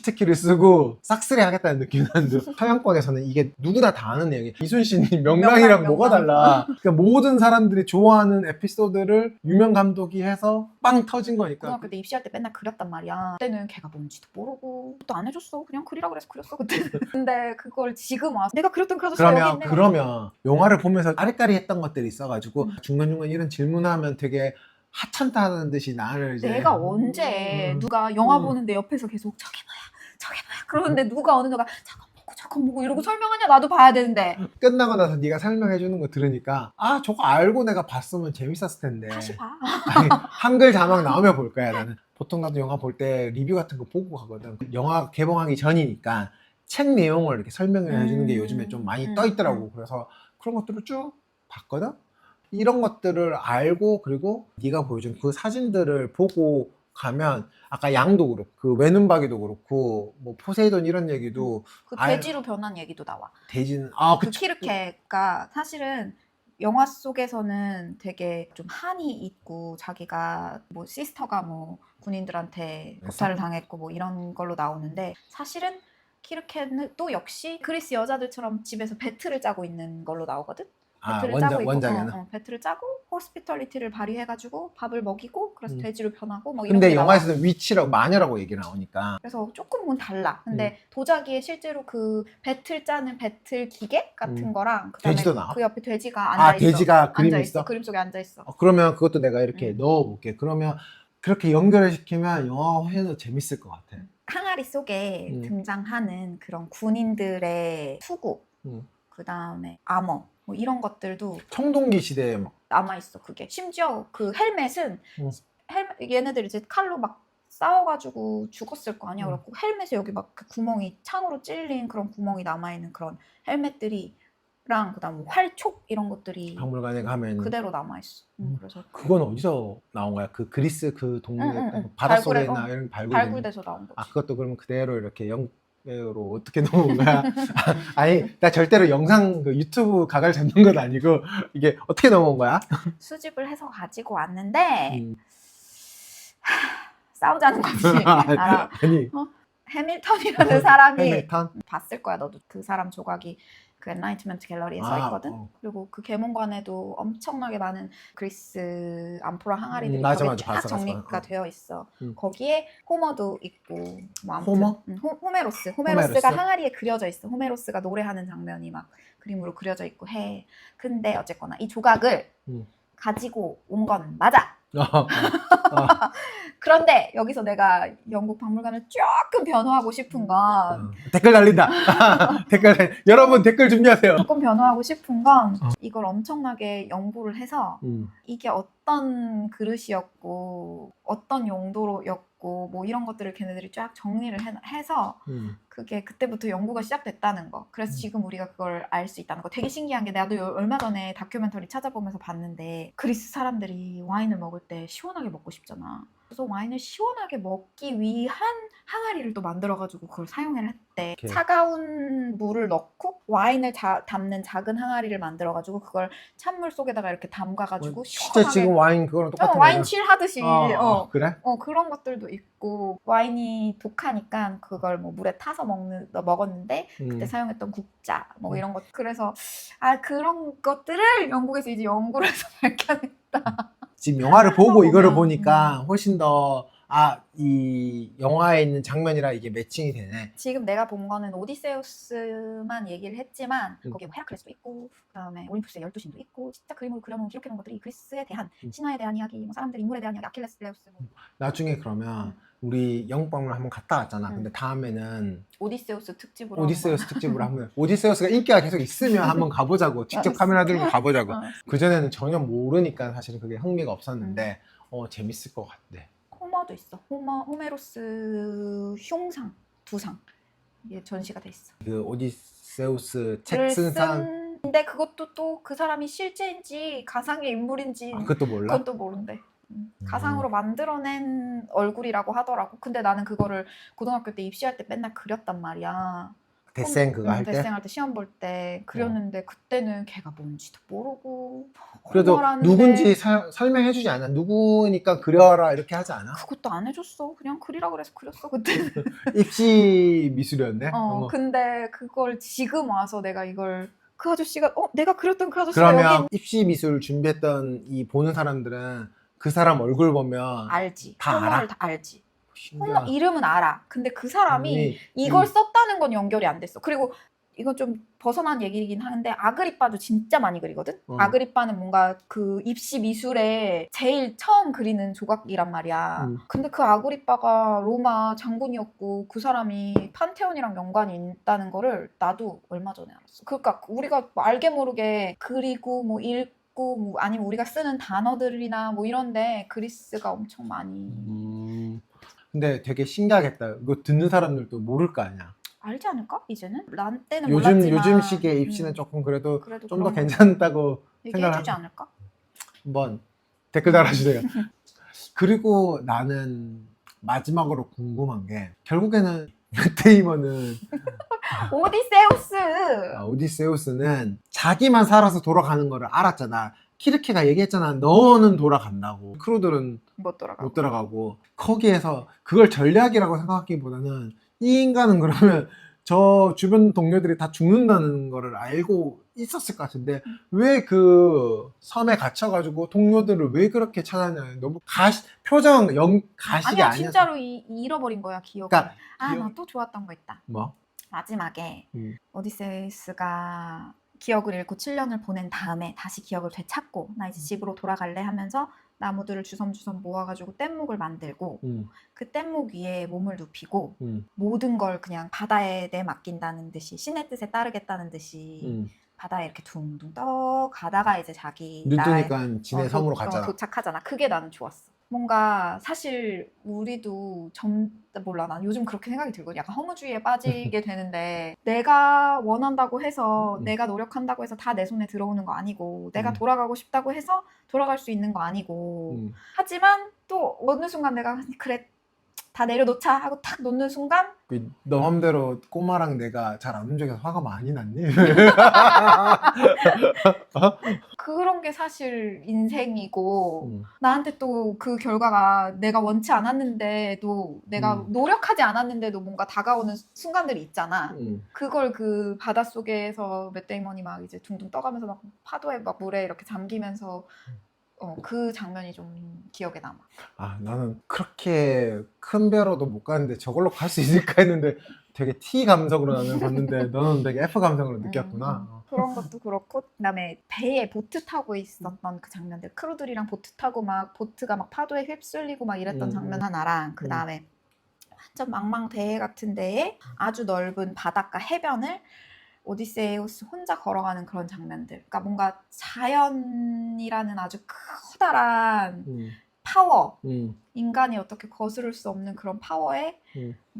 치트키를 쓰고 싹쓸이 하겠다는 느낌이 나는데 서양권에서는 이게 누구나 다 아는 내용이에요. 이순신이 명랑이랑 뭐가 달라. 그러니까 모든 사람들이 좋아하는 에피소드를 유명 감독이 해서 빵 터진 거니까. 고등학교 때 입시할 때 맨날 그렸단 말이야. 그때는 걔가 뭔지도 모르고 또 안 해줬어. 그냥 그리라 그래서 그렸어 그때. 근데 그걸 지금 와서 내가 그렸던 그 아저씨가 여기 있네. 그러면 영화를 보면서 아리까리 했던 것들이 있어가지고 중간중간 이런 질문하면 되게 하찮다는 듯이 나를 이제 내가 언제 누가 영화 보는데 옆에서 계속 저게 뭐야 그러는데 누가 어느 누가 저건 보고 이러고 설명하냐. 나도 봐야 되는데. 끝나고 나서 네가 설명해 주는 거 들으니까 아 저거 알고 내가 봤으면 재밌었을 텐데. 다시 봐. 아니, 한글 자막 나오면 볼 거야 나는. 보통 나도 영화 볼 때 리뷰 같은 거 보고 가거든. 영화 개봉하기 전이니까 책 내용을 이렇게 설명을 해주는 게 요즘에 좀 많이 떠 있더라고. 그래서 그런 것들을 쭉 봤거든. 이런 것들을 알고 그리고 네가 보여준 그 사진들을 보고 가면 아까 양도 그렇고 그 외눈박이도 그렇고 뭐 포세이돈 이런 얘기도 그 돼지로 변한 얘기도 나와. 돼지는 그 키르케가 사실은 영화 속에서는 되게 좀 한이 있고 자기가 뭐 시스터가 뭐 군인들한테 독살을 당했고 뭐 이런 걸로 나오는데 사실은 키르케는 또 역시 그리스 여자들처럼 집에서 배틀을 짜고 있는 걸로 나오거든. 배틀을 짜고 있고, 원작에는. 배틀을 짜고 호스피털리티를 발휘해가지고 밥을 먹이고 그래서 돼지로 변하고 뭐 이런 근데 게 영화에서는 나와. 위치라고 마녀라고 얘기 나오니까. 그래서 조금은 달라. 근데 도자기에 실제로 그 배틀 짜는 배틀 기계 같은 거랑 그다음에 돼지도 나와? 그 옆에 돼지가 앉아 있어. 돼지가 그림이 있어? 그림 속에 앉아 있어. 그러면 그것도 내가 이렇게 넣어볼게. 그러면 그렇게 연결을 시키면 영화가 훨씬 더 재밌을 것 같아. 항아리 속에 등장하는 그런 군인들의 투구, 그 다음에 아머, 뭐 이런 것들도 청동기 시대에 막 남아있어. 그게 심지어 그 헬멧은 얘네들 이제 칼로 막 싸워가지고 죽었을 거 아니야. 그래갖고 헬멧에 여기 막 그 구멍이 창으로 찔린 그런 구멍이 남아있는 그런 헬멧들이 랑 그다음 뭐 활촉 이런 것들이 박물관에 가면 그대로 남아있어. 그래서 그건 어디서 나온 거야? 그 그리스 그 동네 바닷속에 있나 이런 발굴돼서 나온 거지. 그것도 그러면 그대로 이렇게 영으로 어떻게 넣은 거야? 아니 나 절대로 영상 그 유튜브 각을 잡는 건 아니고 이게 어떻게 넣은 거야? 수집을 해서 가지고 왔는데 싸우자는 거지. 나랑 아니 해밀턴이라는 사람이 해밀턴? 봤을 거야. 너도 그 사람 조각이 그 엔라이트먼트 갤러리에 써 있거든. 그리고 그 개몽관에도 엄청나게 많은 그리스 암포라 항아리들이 벽에 쫙 정리가 되어 있어. 거기에 호머도 있고 뭐 호머? 호메로스가 항아리에 그려져 있어. 호메로스가 노래하는 장면이 막 그림으로 그려져 있고 해. 근데 어쨌거나 이 조각을 가지고 온 건 맞아. 그런데 여기서 내가 영국 박물관을 조금 변호하고 싶은 건 댓글 날린다. 여러분 댓글 준비하세요. 조금 변호하고 싶은 건 이걸 엄청나게 연구를 해서 이게 어떤 그릇이었고 어떤 용도로였고 뭐 이런 것들을 걔네들이 쫙 정리를 해서 그게 그때부터 연구가 시작됐다는 거. 그래서 지금 우리가 그걸 알 수 있다는 거. 되게 신기한 게 나도 얼마 전에 다큐멘터리 찾아보면서 봤는데 그리스 사람들이 와인을 먹을 때 시원하게 먹고 싶잖아. 그래서 와인을 시원하게 먹기 위한 항아리를 또 만들어가지고 그걸 사용을 했대. 차가운 물을 넣고 와인을 담는 작은 항아리를 만들어가지고 그걸 찬물 속에다가 이렇게 담가가지고 진짜 시원하게 지금 와인 그거랑 똑같은 와인 칠하듯이 그래? 그런 것들도 있고 와인이 독하니까 그걸 뭐 물에 타서 먹었는데 그때 사용했던 국자 뭐 이런 것 그래서 그런 것들을 영국에서 이제 연구를 해서 밝혀냈다. 지금 영화를 보고 이거를 보니까 훨씬 더 이 영화에 있는 장면이랑 이게 매칭이 되네. 지금 내가 본 거는 오디세우스만 얘기를 했지만 거기에 헤라클레스도 있고 그다음에 올림푸스의 12신도 있고 진짜 그림으로 그려놓은 기록해놓은 것들이 그리스에 대한 신화에 대한 이야기, 뭐 사람들 인물에 대한 이야기, 아킬레스레우스 나중에 그러면 우리 영국박물관 한번 갔다 왔잖아. 근데 다음에는 오디세우스 특집으로 한번 오디세우스가 인기가 계속 있으면 한번 가보자고. 직접 카메라 들고 가보자고. 그전에는 전혀 모르니까 사실은 그게 흥미가 없었는데 재밌을 것 같네. 호머도 있어. 호메로스 흉상 2상 이게 전시가 돼 있어. 그 오디세우스 책 쓴 사람. 근데 그것도 또 그 사람이 실제인지 가상의 인물인지 그것도 몰라? 그것도 모른대. 가상으로 만들어낸 얼굴이라고 하더라고. 근데 나는 그거를 고등학교 때 입시할 때 맨날 그렸단 말이야. 데생 그거 할 때? 데생할 때 시험 볼 때 그렸는데 그때는 걔가 뭔지도 모르고 그래도 홈모라는데 누군지 설명해주지 않아? 누구니까 그려라 이렇게 하지 않아? 그것도 안 해줬어. 그냥 그리라 그래서 그렸어 그때. 입시 미술이었네? 근데 그걸 지금 와서 내가 이걸 그 아저씨가 내가 그렸던 그 아저씨가 그러면 여기 입시 미술 준비했던 이 보는 사람들은 그 사람 얼굴 보면 알지. 다 홈모를 알아? 다 알지. 홈모 신기하다. 이름은 알아. 근데 그 사람이 아니, 이걸 썼다는 건 연결이 안 됐어. 그리고 이건 좀 벗어난 얘기이긴 하는데 아그리빠도 진짜 많이 그리거든? 아그리빠는 뭔가 그 입시 미술에 제일 처음 그리는 조각이란 말이야. 근데 그 아그리빠가 로마 장군이었고 그 사람이 판테온이랑 연관이 있다는 거를 나도 얼마 전에 알았어. 그러니까 우리가 알게 모르게 그리고 뭐 읽고 뭐 아니면 우리가 쓰는 단어들이나 뭐 이런데 그리스가 엄청 많이 근데 되게 신기하겠다. 이거 듣는 사람들도 모를 거 아니야. 알지 않을까? 이제는? 난 때는 몰랐지만 요즘 시기의 입시는 조금 그래도 그래도 좀 더 그런 괜찮다고 얘기해주지 않을까? 한번 댓글 달아주세요. 그리고 나는 마지막으로 궁금한 게 결국에는 맷 데이먼은 오디세우스! 오디세우스는 자기만 살아서 돌아가는 거를 알았잖아. 키르케가 얘기했잖아. 너는 돌아간다고. 크루들은 못 돌아가고. 못 돌아가고. 거기에서 그걸 전략이라고 생각하기보다는 이 인간은 그러면 저 주변 동료들이 다 죽는다는 거를 알고 있었을 것 같은데 왜 그 섬에 갇혀가지고 동료들을 왜 그렇게 찾았냐. 너무 표정 가식이 아니야 아니었어. 진짜로 잃어버린 거야 기억을. 그러니까 나 또 좋았던 거 있다. 뭐? 마지막에 오디세우스가 기억을 잃고 7년을 보낸 다음에 다시 기억을 되찾고 나 이제 집으로 돌아갈래 하면서 나무들을 주섬주섬 모아가지고 뗏목을 만들고 그 뗏목 위에 몸을 눕히고 모든 걸 그냥 바다에 내맡긴다는 듯이 신의 뜻에 따르겠다는 듯이 바다에 이렇게 둥둥 떠 가다가 이제 자기 늦으니까 지네 섬으로 갔잖아. 도착하잖아. 그게 나는 좋았어. 뭔가 사실 우리도 몰라 난 요즘 그렇게 생각이 들거든. 약간 허무주의에 빠지게 되는데 내가 원한다고 해서 내가 노력한다고 해서 다 내 손에 들어오는 거 아니고 내가 돌아가고 싶다고 해서 돌아갈 수 있는 거 아니고 하지만 또 어느 순간 내가 그래 다 내려놓자 하고 탁 놓는 순간 너 맘대로 꼬마랑 내가 잘 안 움직여서 화가 많이 났니? 그런 게 사실 인생이고 나한테 또 그 결과가 내가 원치 않았는데도 내가 노력하지 않았는데도 뭔가 다가오는 순간들이 있잖아. 그걸 그 바닷속에서 맷 데이먼이 막 이제 둥둥 떠가면서 막 파도에 막 물에 이렇게 잠기면서 그 장면이 좀 기억에 남아. 나는 그렇게 큰 배로도 못 가는데 저걸로 갈 수 있을까 했는데 되게 T 감성으로 나는 봤는데 너는 되게 F 감성으로 느꼈구나. 그런 것도 그렇고 그다음에 배에 보트 타고 있었던 그 장면들 크루들이랑 보트 타고 막 보트가 막 파도에 휩쓸리고 막 이랬던 장면 하나랑 그다음에 완전 망망대해 같은 데에 아주 넓은 바닷가 해변을 오디세우스 혼자 걸어가는 그런 장면들. 그러니까 뭔가 자연이라는 아주 커다란 파워, 인간이 어떻게 거스를 수 없는 그런 파워에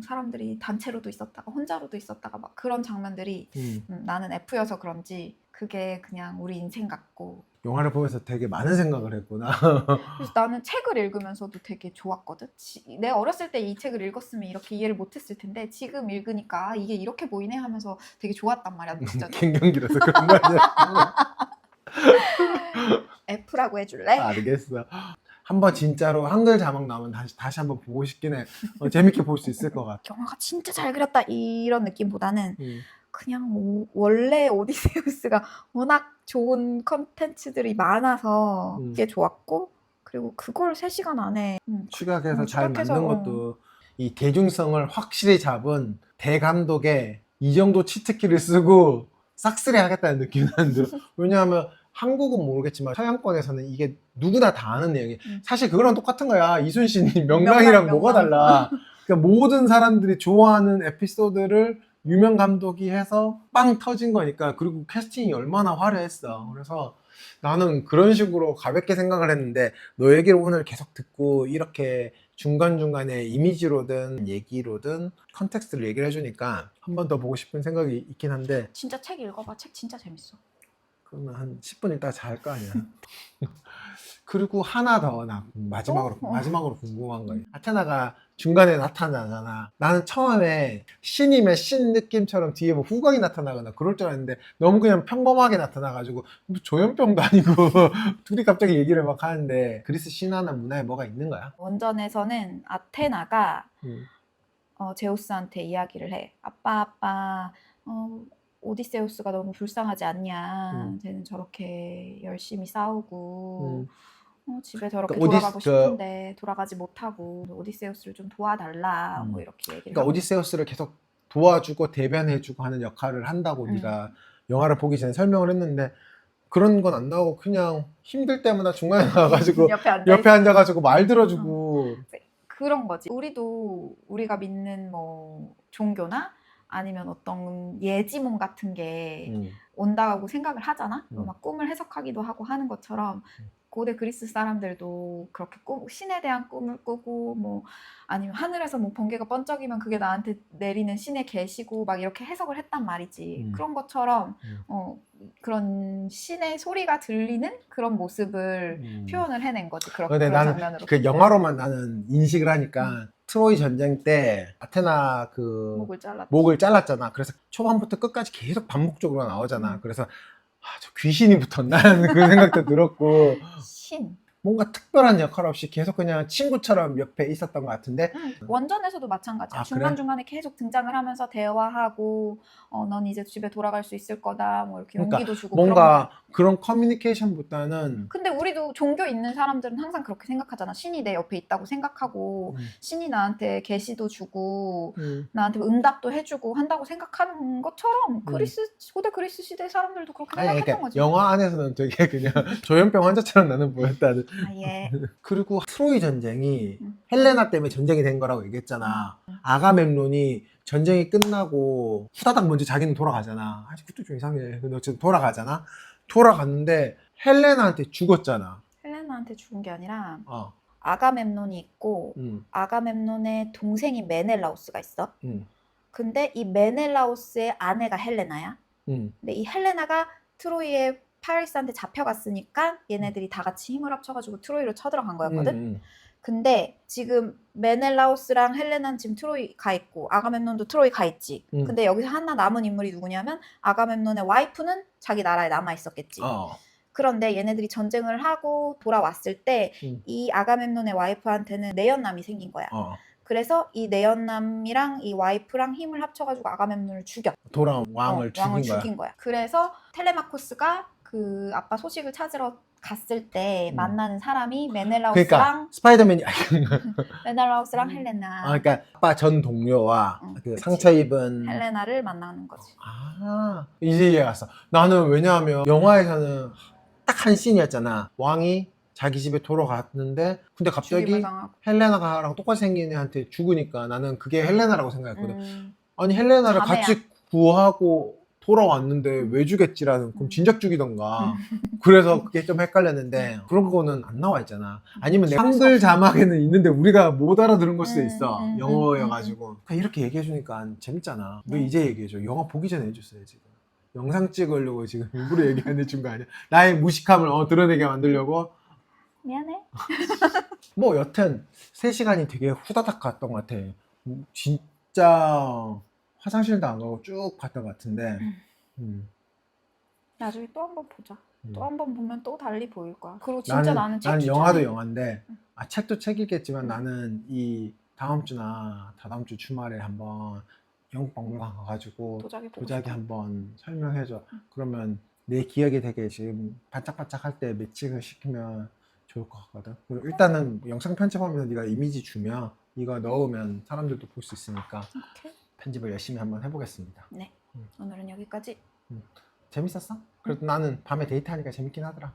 사람들이 단체로도 있었다가 혼자로도 있었다가 막 그런 장면들이 나는 F여서 그런지 그게 그냥 우리 인생 같고 영화를 보면서 되게 많은 생각을 했구나. 그래서 나는 책을 읽으면서도 되게 좋았거든. 내가 어렸을 때 이 책을 읽었으면 이렇게 이해를 못했을 텐데 지금 읽으니까 이게 이렇게 보이네 하면서 되게 좋았단 말이야. 진짜. 갱년기라서 그런 거 아니야? F라고 해줄래? 알겠어. 한번 진짜로 한글 자막 나오면 다시 한번 보고 싶긴 해. 재밌게 볼 수 있을 것 같아. 영화가 진짜 잘 그렸다 이런 느낌보다는 그냥 뭐 원래 오디세우스가 워낙 좋은 컨텐츠들이 많아서 그게 좋았고 그리고 그걸 3시간 안에 축약해서 잘 만든 것도 이 대중성을 확실히 잡은 대감독의 이 정도 치트키를 쓰고 싹쓸이 하겠다는 느낌이 안 들어. 왜냐하면 한국은 모르겠지만 서양권에서는 이게 누구나 다 아는 내용이에요. 사실 그거랑 똑같은 거야. 이순신이 명랑이랑 뭐가 달라. 그러니까 모든 사람들이 좋아하는 에피소드를 유명 감독이 해서 빵 터진 거니까. 그리고 캐스팅이 얼마나 화려했어. 그래서 나는 그런 식으로 가볍게 생각을 했는데 너 얘기를 오늘 계속 듣고 이렇게 중간중간에 이미지로든 얘기로든 컨텍스트를 얘기를 해주니까 한 번 더 보고 싶은 생각이 있긴 한데 진짜 책 읽어봐. 책 진짜 재밌어. 그러면 한 10분 있다가 잘 거 아니야. 그리고 하나 더 나 마지막으로 또? 마지막으로 궁금한 거예요. 아테나가 중간에 나타나잖아. 나는 처음에 신임의 신 느낌처럼 뒤에 뭐 후광이 나타나거나 그럴 줄 알았는데 너무 그냥 평범하게 나타나가지고 뭐 조현병도 아니고 둘이 갑자기 얘기를 막 하는데 그리스 신화나 문화에 뭐가 있는 거야? 원전에서는 아테나가 음. 제우스한테 이야기를 해. 아빠, 오디세우스가 너무 불쌍하지 않냐. 쟤는 저렇게 열심히 싸우고 집에 저렇게 그러니까 돌아가고 싶은데 돌아가지 못하고 오디세우스를 좀 도와달라. 뭐 이렇게 얘기를 그러니까 하고 오디세우스를 계속 도와주고 대변해주고 하는 역할을 한다고 네가 영화를 보기 전에 설명을 했는데 그런 건 안 나오고 그냥 힘들 때마다 중간에 나와가지고 옆에 앉아가지고 말 들어주고 그런 거지. 우리가 믿는 뭐 종교나 아니면 어떤 예지몽 같은 게 온다고 생각을 하잖아. 막 꿈을 해석하기도 하고 하는 것처럼 고대 그리스 사람들도 그렇게 신에 대한 꿈을 꾸고 뭐 아니면 하늘에서 뭐 번개가 번쩍이면 그게 나한테 내리는 신의 계시고 막 이렇게 해석을 했단 말이지. 그런 것처럼 그런 신의 소리가 들리는 그런 모습을 표현을 해낸 거지. 그런 나는 장면으로. 그 영화로만 나는 인식을 하니까 트로이 전쟁 때 아테나 그 목을 잘랐잖아. 그래서 초반부터 끝까지 계속 반복적으로 나오잖아. 그래서 저 귀신이 붙었나? 그 생각도 들었고 신 뭔가 특별한 역할 없이 계속 그냥 친구처럼 옆에 있었던 것 같은데 원전에서도 마찬가지야. 중간중간에 계속 등장을 하면서 대화하고 넌 이제 집에 돌아갈 수 있을 거다 뭐 이렇게 용기도 주고 뭔가 그런 커뮤니케이션보다는 근데 우리도 종교 있는 사람들은 항상 그렇게 생각하잖아. 신이 내 옆에 있다고 생각하고 신이 나한테 계시도 주고 나한테 응답도 해주고 한다고 생각하는 것처럼 고대 그리스 시대 사람들도 그렇게 생각했던 그러니까 거지. 영화 안에서는 되게 그냥 조현병 환자처럼 나는 보였다는. 예. 그리고 트로이 전쟁이 헬레나 때문에 전쟁이 된 거라고 얘기했잖아. 아가멤논이 전쟁이 끝나고 후다닥 먼저 자기는 돌아가잖아. 그것도 좀 이상해. 근데 어쨌든 돌아가잖아. 돌아갔는데 헬레나한테 죽었잖아. 헬레나한테 죽은 게 아니라 아가멤논이 있고 아가멤논의 동생이 메넬라우스가 있어. 근데 이 메넬라우스의 아내가 헬레나야. 근데 이 헬레나가 트로이의 파리스한테 잡혀갔으니까 얘네들이 다 같이 힘을 합쳐가지고 트로이로 쳐들어간 거였거든. 근데 지금 메넬라우스랑 헬레나는 지금 트로이 가 있고 아가멤논도 트로이 가 있지. 근데 여기서 하나 남은 인물이 누구냐면 아가멤논의 와이프는 자기 나라에 남아 있었겠지. 그런데 얘네들이 전쟁을 하고 돌아왔을 때 이 아가멤논의 와이프한테는 내연남이 생긴 거야. 그래서 이 내연남이랑 이 와이프랑 힘을 합쳐가지고 아가멤논을 죽여. 돌아온 왕을 죽인 거야. 그래서 텔레마코스가 그 아빠 소식을 찾으러 갔을 때 만나는 사람이 메넬라우스랑 그러니까 스파이더맨이 메넬라우스랑 헬레나. 그러니까 아빠 전 동료와 그 상처 입은 헬레나를 만나는 거지. 이제 이해 갔어. 나는 왜냐하면 영화에서는 딱 한 씬이었잖아. 왕이 자기 집에 돌아갔는데 근데 갑자기 헬레나랑 똑같이 생긴 애한테 죽으니까 나는 그게 헬레나라고 생각했거든. 아니 헬레나를 자매야. 같이 구하고 돌아왔는데 왜 죽였지라는 그럼 진작 죽이던가. 그래서 그게 좀 헷갈렸는데 그런 거는 안 나와 있잖아. 아니면 한글 자막에는 있는데 우리가 못 알아들은 걸 수도 있어. 영어여가지고. 이렇게 얘기해주니까 재밌잖아. 왜 이제 얘기해줘? 영화 보기 전에 해줬어요 지금. 영상 찍으려고 지금 일부러 얘기 안 해준 거 아니야? 나의 무식함을 드러내게 만들려고? 미안해. 뭐 여튼 3시간이 되게 후다닥 갔던 것 같아. 진짜 화장실도 안 가고 쭉 봤던 것 같은데 나중에 또 한 번 보자. 또 한 번 보면 또 달리 보일 거야. 그리고 진짜 나는 책 나는 추천해. 영화도 영화인데 책도 책이겠지만 나는 이 다음 주나 다다음 주 주말에 한번 영국 박물관 가가지고 도자기 한번 설명해줘. 그러면 내 기억이 되게 지금 반짝반짝할 때 매칭을 시키면 좋을 것 같거든. 그리고 일단은 영상 편집하면서 네가 이미지 주면 이거 넣으면 사람들도 볼 수 있으니까 편집을 열심히 한번 해보겠습니다. 네. 오늘은 여기까지. 재밌었어? 그래도 나는 밤에 데이트하니까 재밌긴 하더라.